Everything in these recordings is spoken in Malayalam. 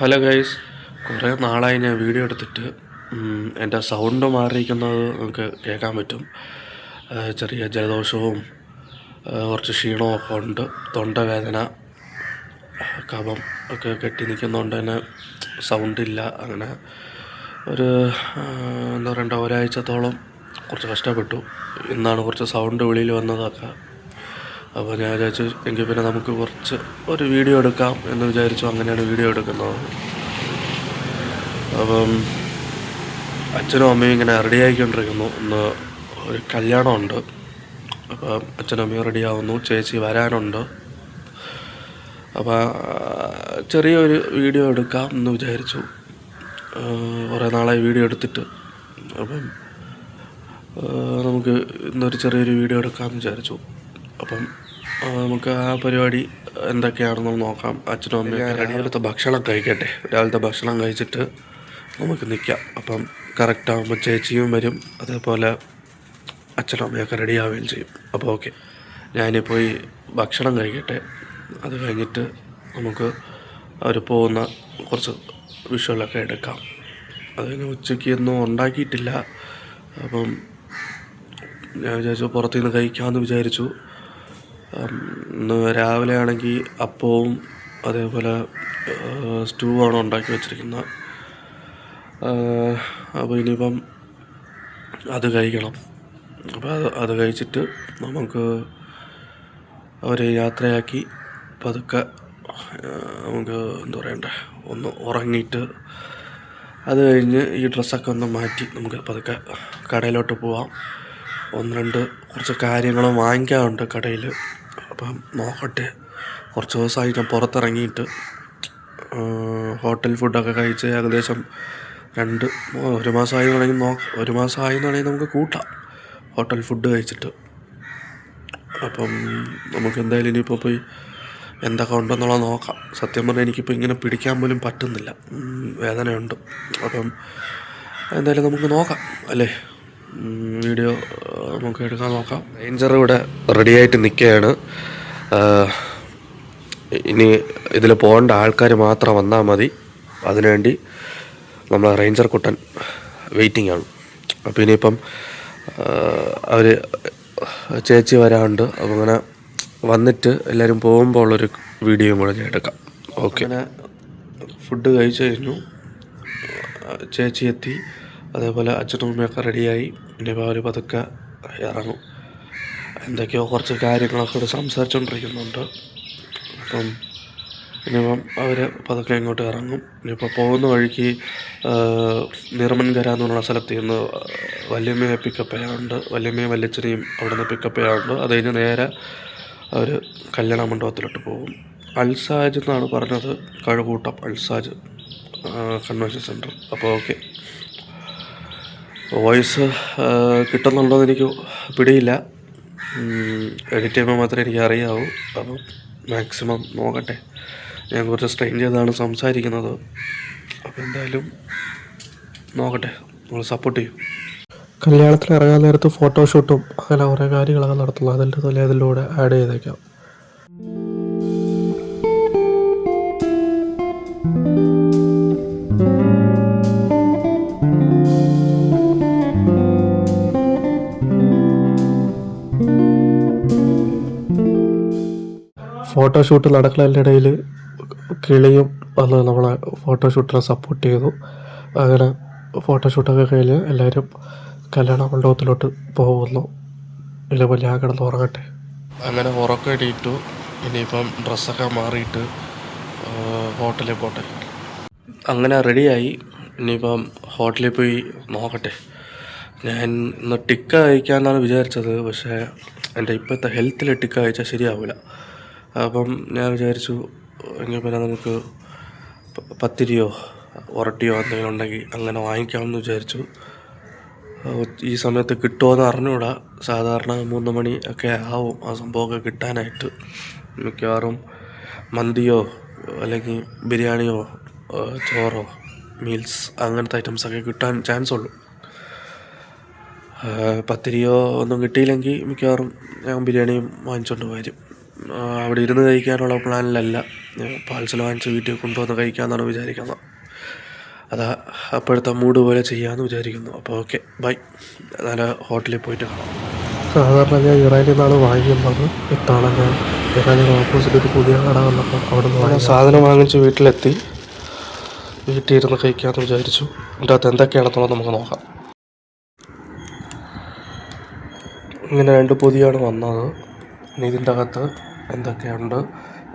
ഹലോ ഗൈസ്, കുറേ നാളായി ഞാൻ വീഡിയോ എടുത്തിട്ട്. എൻ്റെ സൗണ്ട് മാറിയിരിക്കുന്നത് നമുക്ക് കേൾക്കാൻ പറ്റും. ചെറിയ ജലദോഷവും കുറച്ച് ക്ഷീണവും ഒക്കെ ഉണ്ട്. തൊണ്ടവേദന, കഫം ഒക്കെ കെട്ടി നിൽക്കുന്നതുകൊണ്ട് തന്നെ സൗണ്ടില്ല. അങ്ങനെ ഒരു എന്താ പറയണ്ട, ഒരാഴ്ചത്തോളം കുറച്ച് കഷ്ടപ്പെട്ടു. ഇന്നാണ് കുറച്ച് സൗണ്ട് വെളിയിൽ വന്നതൊക്കെ. അപ്പോൾ ഞാൻ വിചാരിച്ചു എങ്കിൽ പിന്നെ നമുക്ക് ഒരു വീഡിയോ എടുക്കാം എന്ന് വിചാരിച്ചു. അങ്ങനെയാണ് വീഡിയോ എടുക്കുന്നത്. അപ്പം അച്ഛനും അമ്മയും ഇങ്ങനെ റെഡി ആയിക്കൊണ്ടിരിക്കുന്നു. ഇന്ന് ഒരു കല്യാണമുണ്ട്. അപ്പം അച്ഛനും അമ്മയും റെഡിയാവുന്നു. ചേച്ചി വരാനുണ്ട്. അപ്പോൾ ചെറിയൊരു വീഡിയോ എടുക്കാം എന്ന് വിചാരിച്ചു. കുറേ നാളായി വീഡിയോ എടുത്തിട്ട്. അപ്പം നമുക്ക് ഇന്നൊരു ചെറിയൊരു വീഡിയോ എടുക്കാമെന്ന് വിചാരിച്ചു. അപ്പം നമുക്ക് ആ പരിപാടി എന്തൊക്കെയാണെന്ന് നോക്കാം. അച്ഛനും അമ്മയും രാവിലത്തെ ഭക്ഷണം കഴിക്കട്ടെ. രാവിലത്തെ ഭക്ഷണം കഴിച്ചിട്ട് നമുക്ക് നിൽക്കാം. അപ്പം കറക്റ്റാകുമ്പോൾ ചേച്ചിയും വരും, അതേപോലെ അച്ഛനും അമ്മയൊക്കെ റെഡിയാവുകയും ചെയ്യും. അപ്പോൾ ഓക്കെ, ഞാനിപ്പോൾ പോയി ഭക്ഷണം കഴിക്കട്ടെ. അത് കഴിഞ്ഞിട്ട് നമുക്ക് അവർ പോകുന്ന കുറച്ച് വിഷ്വലൊക്കെ എടുക്കാം. അതിന് ഉച്ചയ്ക്ക് ഒന്നും ഉണ്ടാക്കിയിട്ടില്ല. അപ്പം ഞാൻ വിചാരിച്ചു പുറത്തുനിന്ന് കഴിക്കാമെന്ന് വിചാരിച്ചു. ഇന്ന് രാവിലെ ആണെങ്കിൽ അപ്പവും അതേപോലെ സ്റ്റൂ ആണ് ഉണ്ടാക്കി വച്ചിരിക്കുന്നത്. അപ്പോൾ ഇനിയിപ്പം അത് കഴിക്കണം. അപ്പോൾ അത് കഴിച്ചിട്ട് നമുക്ക് അവരെ യാത്രയാക്കി പതുക്കെ നമുക്ക് എന്താ പറയണ്ടേ, ഒന്ന് ഉറങ്ങിയിട്ട് അത് കഴിഞ്ഞ് ഈ ഡ്രസ്സൊക്കെ ഒന്ന് മാറ്റി നമുക്ക് പതുക്കെ കടയിലോട്ട് പോവാം. കുറച്ച് കാര്യങ്ങൾ വാങ്ങിക്കാറുണ്ട് കടയിൽ. അപ്പം നോക്കട്ടെ. കുറച്ച് ദിവസമായി ഞാൻ പുറത്തിറങ്ങിയിട്ട്. ഹോട്ടൽ ഫുഡൊക്കെ കഴിച്ച് ഏകദേശം ഒരു മാസമായി എന്നുണ്ടെങ്കിൽ നമുക്ക് കൂട്ടാം ഹോട്ടൽ ഫുഡ് കഴിച്ചിട്ട്. അപ്പം നമുക്ക് എന്തായാലും ഇനിയിപ്പോൾ പോയി എന്തൊക്കെ ഉണ്ടെന്നുള്ളത് നോക്കാം. സത്യം പറഞ്ഞാൽ എനിക്കിപ്പോൾ ഇങ്ങനെ പിടിക്കാൻ പോലും പറ്റുന്നില്ല, വേദനയുണ്ട്. അപ്പം എന്തായാലും നമുക്ക് നോക്കാം അല്ലേ. വീഡിയോ നമുക്ക് എടുക്കാൻ നോക്കാം. റേഞ്ചർ ഇവിടെ റെഡിയായിട്ട് നിൽക്കുകയാണ്. ഇനി ഇതിൽ പോകേണ്ട ആൾക്കാർ മാത്രം വന്നാൽ മതി. അതിനുവേണ്ടി നമ്മൾ റേഞ്ചർ കുട്ടൻ വെയിറ്റിംഗ് ആണ്. അപ്പോൾ ഇനിയിപ്പം അവർ ചേച്ചി വരാറുണ്ട്. അപ്പോൾ അങ്ങനെ വന്നിട്ട് എല്ലാവരും പോകുമ്പോൾ ഉള്ളൊരു വീഡിയോയും കൂടെ ഞാൻ എടുക്കാം. ഓക്കെ, അങ്ങനെ ഫുഡ് കഴിച്ചു കഴിഞ്ഞു. ചേച്ചി എത്തി, അതേപോലെ അച്ഛനും അമ്മയൊക്കെ റെഡിയായി. ഇനിയിപ്പോൾ അവർ പതുക്കെ ഇറങ്ങും. എന്തൊക്കെയോ കുറച്ച് കാര്യങ്ങളൊക്കെ ഇവിടെ സംസാരിച്ചുകൊണ്ടിരിക്കുന്നുണ്ട്. അപ്പം ഇനിയിപ്പം അവർ പതുക്കെ ഇങ്ങോട്ട് ഇറങ്ങും. ഇനിയിപ്പോൾ പോകുന്ന വഴിക്ക് നിർമ്മൻകര എന്ന് പറഞ്ഞ സ്ഥലത്ത് നിന്ന് വല്യമ്മയെ പിക്കപ്പ് ചെയ്യാറുണ്ട്. വല്യമ്മയും വല്യച്ഛനെയും അവിടെ നിന്ന് പിക്കപ്പ് ചെയ്യാറുണ്ട്. അത് കഴിഞ്ഞ് നേരെ അവർ കല്യാണ മണ്ഡപത്തിലോട്ട് പോകും. അൽസാജ് എന്നാണ് പറഞ്ഞത്, കഴക്കൂട്ടം അൽസാജ് കൺവെൻഷൻ സെൻറ്റർ. അപ്പോൾ ഓക്കെ, വോയിസ് കിട്ടുന്നുണ്ടോ എന്ന് എനിക്ക് പിടിയില്ല. എഡിറ്റ് ചെയ്യുമ്പോൾ മാത്രമേ എനിക്ക് അറിയാവൂ. അപ്പം മാക്സിമം നോക്കട്ടെ. ഞാൻ കുറച്ച് സ്ട്രെയിൻ ചെയ്താണ് സംസാരിക്കുന്നത്. അപ്പോൾ എന്തായാലും നോക്കട്ടെ, നിങ്ങൾ സപ്പോർട്ട് ചെയ്യും. കല്യാണത്തിൽ ഇറങ്ങാൻ നേരത്ത് ഫോട്ടോഷൂട്ടും അങ്ങനെ കുറേ കാര്യങ്ങളൊക്കെ നടത്തുള്ളൂ. അതിലൂടെ ആഡ് ചെയ്തേക്കാം. ഫോട്ടോഷൂട്ട് നടക്കുന്നതിൻ്റെ ഇടയിൽ കിളിയും വന്ന് നമ്മളെ ഫോട്ടോഷൂട്ടിനെ സപ്പോർട്ട് ചെയ്തു. അങ്ങനെ ഫോട്ടോഷൂട്ടൊക്കെ കഴിഞ്ഞ് എല്ലാവരും കല്യാണ മണ്ഡപത്തിലോട്ട് പോകുന്നു. ഇതേപോലെ ഞാൻ കിടന്ന് ഉറങ്ങട്ടെ. അങ്ങനെ ഉറക്കം എണീറ്റു. ഇനിയിപ്പം ഡ്രസ്സൊക്കെ മാറിയിട്ട് ഹോട്ടലിൽ പോട്ടെ. അങ്ങനെ റെഡിയായി. ഇനിയിപ്പം ഹോട്ടലിൽ പോയി നോക്കട്ടെ. ഞാൻ ഇന്ന് ടിക്ക കഴിക്കാമെന്നാണ് വിചാരിച്ചത്. പക്ഷേ എൻ്റെ ഇപ്പോഴത്തെ ഹെൽത്തിൽ ടിക്ക കഴിച്ചാൽ ശരിയാവില്ല. അപ്പം ഞാൻ വിചാരിച്ചു എങ്കിൽ പിന്നെ നമുക്ക് പത്തിരിയോ ഉരട്ടിയോ എന്തെങ്കിലും ഉണ്ടെങ്കിൽ അങ്ങനെ വാങ്ങിക്കാമെന്ന് വിചാരിച്ചു. ഈ സമയത്ത് കിട്ടുമോയെന്ന് അറിഞ്ഞുകൂടാ. സാധാരണ 3 മണി ഒക്കെ ആവും ആ സംഭവമൊക്കെ കിട്ടാനായിട്ട്. മിക്കവാറും മന്തിയോ അല്ലെങ്കിൽ ബിരിയാണിയോ ചോറോ മീൽസ് അങ്ങനത്തെ ഐറ്റംസൊക്കെ കിട്ടാൻ ചാൻസ് ഉള്ളൂ. പത്തിരിയോ ഒന്നും കിട്ടിയില്ലെങ്കിൽ മിക്കവാറും ഞാൻ ബിരിയാണിയും വാങ്ങിച്ചുകൊണ്ട് വരും. അവിടെ ഇരുന്ന് കഴിക്കാനുള്ള പ്ലാനിലല്ല. പാഴ്സൽ വാങ്ങിച്ച് വീട്ടിൽ കൊണ്ടുവന്ന് കഴിക്കാമെന്നാണ് വിചാരിക്കുന്നത്. അത് അപ്പോഴത്തെ മൂഡ് പോലെ ചെയ്യാമെന്ന് വിചാരിക്കുന്നു. അപ്പോൾ ഓക്കെ, ബൈ. നല്ല ഹോട്ടലിൽ പോയിട്ട് കാണാം. സാധാരണ ഞാൻ ഇറാനിൽ നിന്നാണ് വാങ്ങിക്കുന്നത്. ഇത്തവണ ഞാൻ ഇറാനിൽ ഓപ്പോസിറ്റ് ഒരു പുതിയ കട വന്നപ്പോൾ അവിടെ നിന്ന് സാധനം വാങ്ങിച്ച് വീട്ടിലെത്തി. വീട്ടിൽ ഇരുന്ന് കഴിക്കാമെന്ന് വിചാരിച്ചു. അതിൻ്റെ അകത്ത് എന്തൊക്കെയാണെന്നുള്ളത് നമുക്ക് നോക്കാം. ഇങ്ങനെ 2 പൊതിയാണ് വന്നത്. ഇനി ഇതിൻ്റെ അകത്ത് എന്തൊക്കെയുണ്ട്,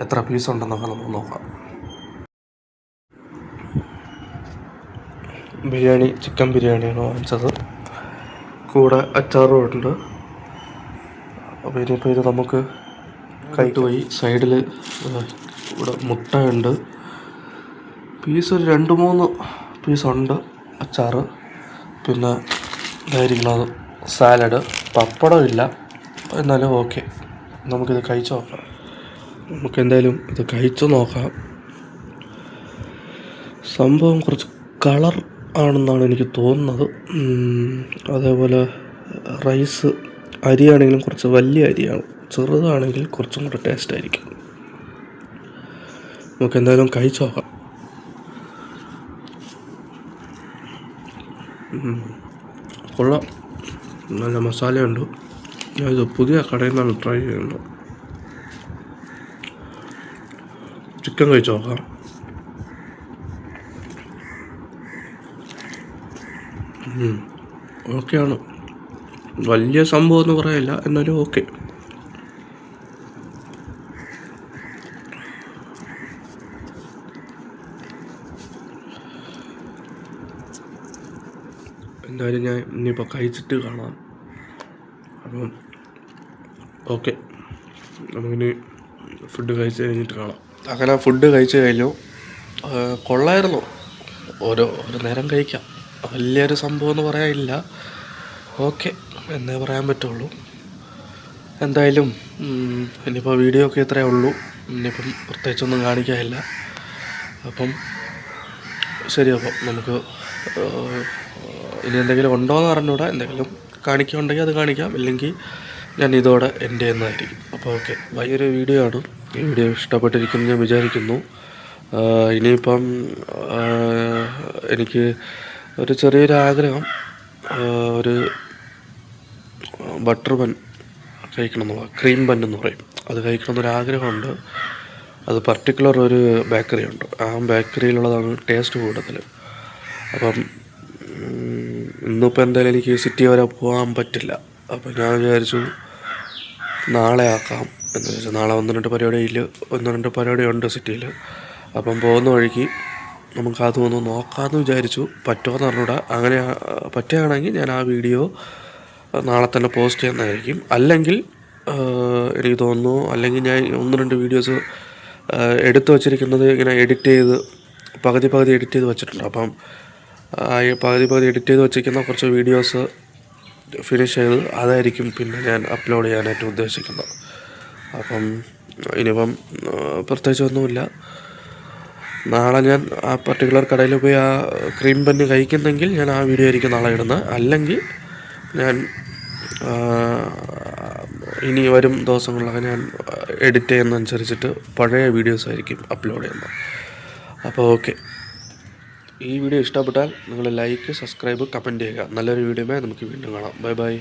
എത്ര പീസ് ഉണ്ടെന്നൊക്കെ നമുക്ക് നോക്കാം. ബിരിയാണി, ചിക്കൻ ബിരിയാണിയാണ് വാങ്ങിച്ചത്. കൂടെ അച്ചാറും ഉണ്ട്. അപ്പോൾ ഇനിയിപ്പോൾ ഇത് നമുക്ക് കഴിട്ട് പോയി. സൈഡിൽ ഇവിടെ മുട്ടയുണ്ട്. പീസ് ഒരു 2-3 പീസുണ്ട്. അച്ചാറ്, പിന്നെ ഇതായിരിക്കുന്നത് സാലഡ്, പപ്പടം ഇല്ല. എന്നാലും ഓക്കെ, നമുക്കിത് കഴിച്ച് നോക്കാം. നമുക്കെന്തായാലും ഇത് കഴിച്ച് നോക്കാം. സംഭവം കുറച്ച് കളർ ആണെന്നാണ് എനിക്ക് തോന്നുന്നത്. അതേപോലെ റൈസ്, അരിയാണെങ്കിലും കുറച്ച് വലിയ അരിയാണ്. ചെറുതാണെങ്കിൽ കുറച്ചും കൂടെ ടേസ്റ്റ് ആയിരിക്കും. നമുക്കെന്തായാലും കഴിച്ച് നോക്കാം. കൊള്ളാം, നല്ല മസാലയുണ്ട്. ഞാനിത് പുതിയ കടയിൽ നിന്നാണ് ട്രൈ ചെയ്യുന്നത്. ചിക്കൻ കഴിച്ച് നോക്കാം. ഓക്കെയാണ്, വലിയ സംഭവം എന്ന് പറയില്ല, എന്നാലും ഓക്കെ. എന്തായാലും ഞാൻ ഇനിയിപ്പോൾ കഴിച്ചിട്ട് കാണാം. അപ്പം ഓക്കെ, നമുക്കിനി ഫുഡ് കഴിച്ച് കഴിഞ്ഞിട്ട് കാണാം. അങ്ങനെ ഫുഡ് കഴിച്ച് കഴിഞ്ഞു. കൊള്ളായിരുന്നു. ഒരു നേരം കഴിക്കാം. വലിയൊരു സംഭവം എന്ന് പറയാനില്ല. ഓക്കെ എന്നേ പറയാൻ പറ്റുള്ളൂ. എന്തായാലും ഇനിയിപ്പോൾ വീഡിയോ ഒക്കെ ഇത്രയേ ഉള്ളൂ. ഇനിയിപ്പം പ്രത്യേകിച്ചൊന്നും കാണിക്കാനില്ല. അപ്പം ശരി, അപ്പം നമുക്ക് ഇനി എന്തെങ്കിലും ഉണ്ടോയെന്ന് അറിഞ്ഞൂടാ. എന്തെങ്കിലും കാണിക്കുന്നുണ്ടെങ്കിൽ അത് കാണിക്കാം, ഇല്ലെങ്കിൽ ഞാൻ ഇതോടെ എൻ്റെ ചെയ്യുന്നതായിരിക്കും. അപ്പോൾ ഓക്കെ, വലിയൊരു വീഡിയോ ആണ്. ഈ വീഡിയോ ഇഷ്ടപ്പെട്ടിരിക്കുന്നു ഞാൻ വിചാരിക്കുന്നു. ഇനിയിപ്പം എനിക്ക് ഒരു ചെറിയൊരു ആഗ്രഹം, ഒരു ബട്ടർ ബൺ കഴിക്കണം എന്നുള്ള, ക്രീം ബൺ എന്ന് പറയും, അത് കഴിക്കണമെന്നൊരാഗ്രഹമുണ്ട്. അത് പർട്ടിക്കുലർ ഒരു ബേക്കറി ഉണ്ട്. ആ ബേക്കറിയിലുള്ളതാണ് ടേസ്റ്റ് കൂടുതൽ. അപ്പം ഇന്നിപ്പോൾ എന്തായാലും എനിക്ക് സിറ്റി വരെ പോകാൻ പറ്റില്ല. അപ്പം ഞാൻ വിചാരിച്ചു നാളെ ആക്കാം എന്ന് വെച്ചാൽ, നാളെ 1-2 പരിപാടി ഉണ്ട് സിറ്റിയിൽ. അപ്പം പോകുന്ന വഴിക്ക് നമുക്ക് അതൊന്ന് നോക്കാമെന്ന് വിചാരിച്ചു. പറ്റുമോയെന്ന് അറിഞ്ഞൂടാ. അങ്ങനെ പറ്റുകയാണെങ്കിൽ ഞാൻ ആ വീഡിയോ നാളെ തന്നെ പോസ്റ്റ് ചെയ്യുന്നതായിരിക്കും. അല്ലെങ്കിൽ എനിക്ക് തോന്നുന്നു, അല്ലെങ്കിൽ ഞാൻ 1-2 വീഡിയോസ് എടുത്തു വച്ചിരിക്കുന്നത് ഇങ്ങനെ പകുതി എഡിറ്റ് ചെയ്ത് വെച്ചിട്ടുണ്ട്. അപ്പം ഈ പകുതി എഡിറ്റ് ചെയ്ത് വെച്ചിരിക്കുന്ന കുറച്ച് വീഡിയോസ് ഫിനിഷ് ചെയ്ത് അതായിരിക്കും പിന്നെ ഞാൻ അപ്ലോഡ് ചെയ്യാനായിട്ട് ഉദ്ദേശിക്കുന്നത്. അപ്പം ഇനിയിപ്പം പ്രത്യേകിച്ചൊന്നുമില്ല. നാളെ ഞാൻ ആ പർട്ടിക്കുലർ കടയിൽ പോയി ആ ക്രീം ബന്ന് കഴിക്കുന്നെങ്കിൽ ഞാൻ ആ വീഡിയോ ആയിരിക്കും നാളെ ഇടുന്നത്. അല്ലെങ്കിൽ ഞാൻ ഇനി വരും ദിവസങ്ങളിലൊക്കെ ഞാൻ എഡിറ്റ് ചെയ്യുന്നതനുസരിച്ചിട്ട് പഴയ വീഡിയോസ് ആയിരിക്കും അപ്ലോഡ് ചെയ്യുന്നത്. അപ്പോൾ ഓക്കെ, ഈ വീഡിയോ ഇഷ്ടപ്പെട്ടാൽ നിങ്ങൾ ലൈക്ക്, സബ്സ്ക്രൈബ്, കമൻറ്റ് ചെയ്യുക. നല്ലൊരു വീഡിയോയുമായി നമുക്ക് വീണ്ടും കാണാം. Bye bye.